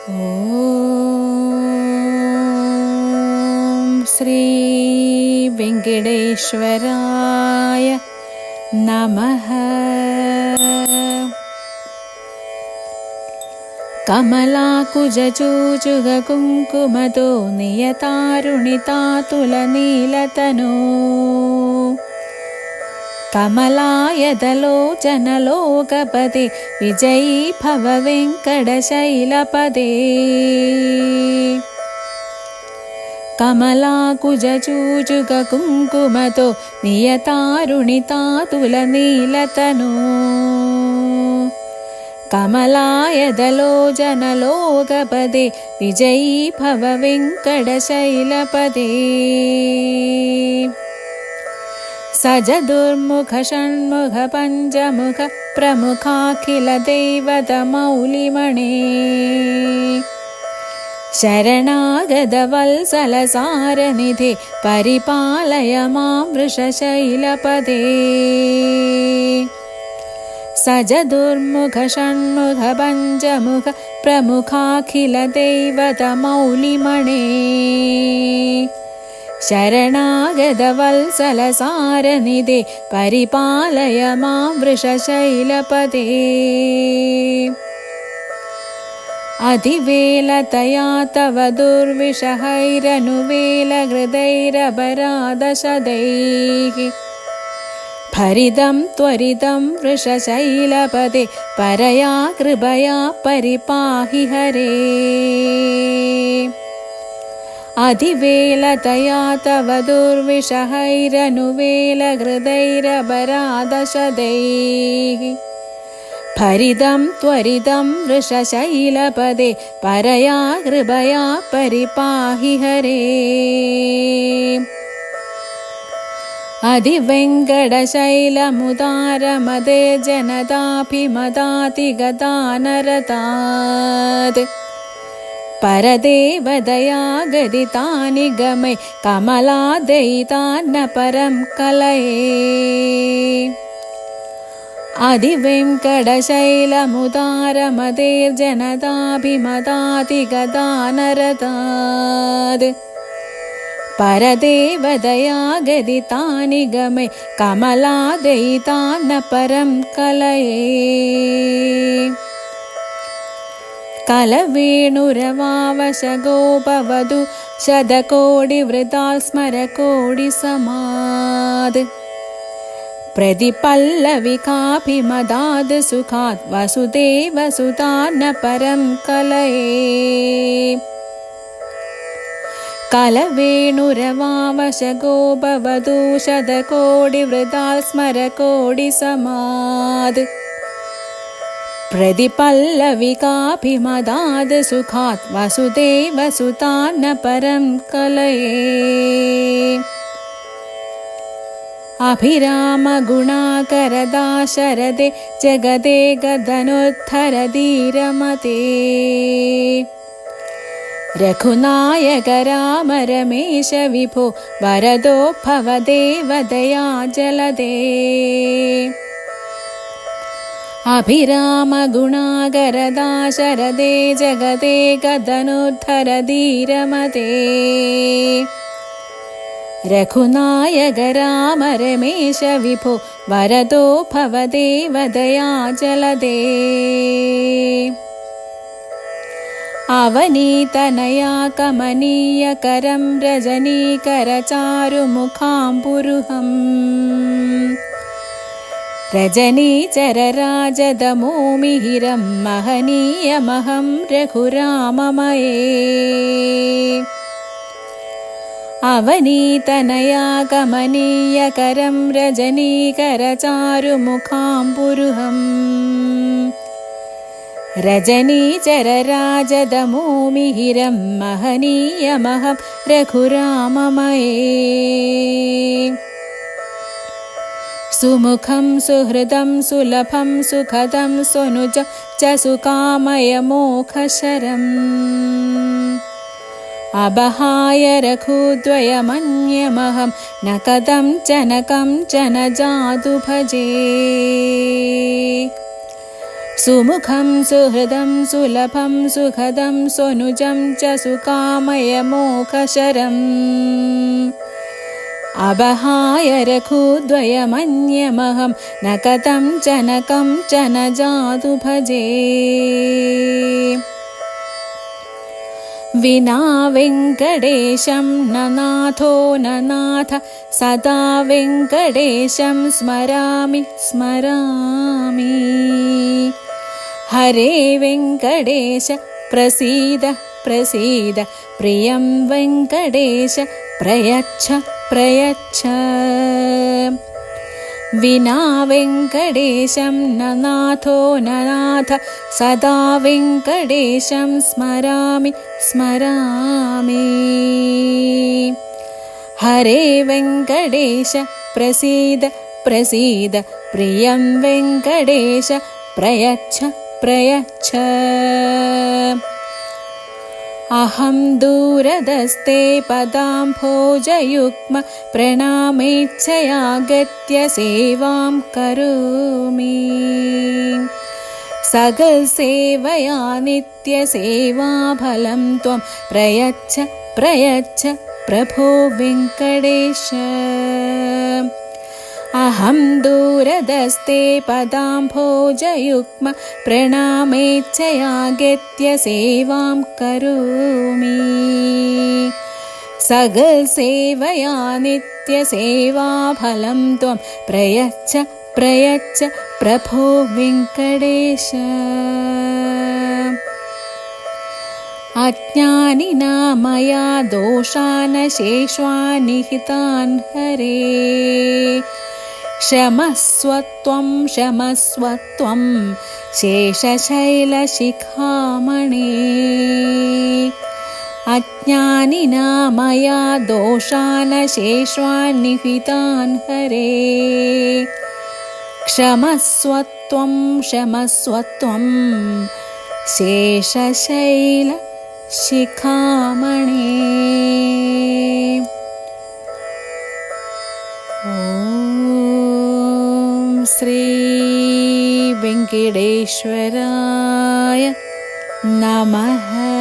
ॐ श्री वेङ्कटेश्वराय नमः। कमलाकुजचूचुगकुङ्कुमतो नियतारुणितातुलनीलतनो कमलायतलोचनलोकपते विजयी भव वेङ्कटशैलपदे। कमलाकुजचूचुगकुङ्कुमतो नियतारुणितातुलनीलतनो कमलायतलोचनलोकपदे विजयी भव वेङ्कटशैलपदे। सजदुर्मुख षण्मुख पञ्चमुख प्रमुखाखिल दैवतमौलिमणे शरणागतवत्सलसारनिधे परिपालय मां वृषशैलपदे। सजदुर्मुख षण्मुख पञ्चमुख प्रमुखाखिल दैवतमौलिमणे शरणागतवत्सलसारनिधे परिपालय मां वृषशैलपदे। अधिवेलतया तव दुर्विषहैरनुवेलहृदैरपराधशदैः भरितं त्वरितं वृषशैलपदे परया कृपया परिपाहि हरे। अधिवेलतया तव दुर्विषहैरनुवेलहृदैरपराधशदैः भरितं त्वरितं वृषशैलपदे परया कृपया परिपाहि हरे। अधिवेङ्कटशैलमुदारमदे जनताभिमदातिगतानरतात् परदेवदया गदितानि गमय कमलादयितान्न परं कलये। अधिवेङ्कटशैलमुदारमदेर्जनताभिमदातिगतानरतात् परदेवदया गदितानि गमय कमलादयितान्न परं कलये। कलवेणुरवावशगोपवधू शतकोटिवृतात् स्मरकोटिसमाद् प्रतिपल्लविकाभिमदाद् सुखात् वसुदेवसुतान्न परं कलये। कलवेणुरवावशगोपवधू शतकोटिवृतात् स्मरकोटिसमाद् प्रतिपल्लविकाभिमदाद् सुखात् वसुदेवसुतान्न परं कलये। अभिरामगुणाकरदाशरदे जगदे गदनुद्धरधीरमते रघुनायक राम रमेश विभो वरदो भवदेवदया जलदे। अभिरामगुणाकरदाशरदे जगदे गदनुद्धरधीरमते रघुनायक राम रमेश विभो वरदो भवदेवदया जलदे। अवनीतनया कमनीयकरं रजनीकरचारुमुखाम्बुरुहम् रजनीचरराजदमोमिहिरं महनीयमहं रघुराममये। अवनीतनया कमनीयकरं रजनीकरचारुमुखाम्बुरुहम् रजनीचरराजदमोमिहिरं महनीयमहं रघुराममये। सुमुखं सुहृदं सुलभं सुखदं सुनुजं च सुकामयमोक्षशरम् अबहाय रघुद्वयमन्यमहं न कदं च न जातु भजे। सुमुखं सुहृदं सुलभं सुखदं स्वनुजं च सुकामयमोक्षशरम् अबहाय रघुद्वयमन्यमहं न कथं च न जातु भजे विना वेङ्कटेशं न नाथो न नाथ सदा वेङ्कटेशं स्मरामि हरे वेङ्कटेश प्रसीद प्रियं वेङ्कटेश प्रयच्छ विना वेङ्कटेशं न नाथो न नाथ सदा वेङ्कटेशं स्मरामि हरे वेङ्कटेश प्रसीद प्रियं वेङ्कटेश प्रयच्छ अहं दूरदस्ते पदाम्भोजयुग्म प्रणामेच्छयागत्य सेवां करोमि सकलसेवया नित्यसेवाफलं त्वं प्रयच्छ प्रभो वेङ्कटेश अहं दूरदस्ते पदाम्भोजयुग्म प्रणामेच्छयागत्य सेवां करोमि सकलसेवया नित्यसेवाफलं त्वं प्रयच्छ प्रभो वेङ्कटेश अज्ञानिना मया दोषान् शेष्वान् हरे क्षमस्व त्वं शेषशैलशिखामणे अज्ञानिना मया दोषान् शेष्वान् हरे क्षमस्व त्वं शेषशैलशिखामणे श्री वेङ्कटेश्वराय नमः।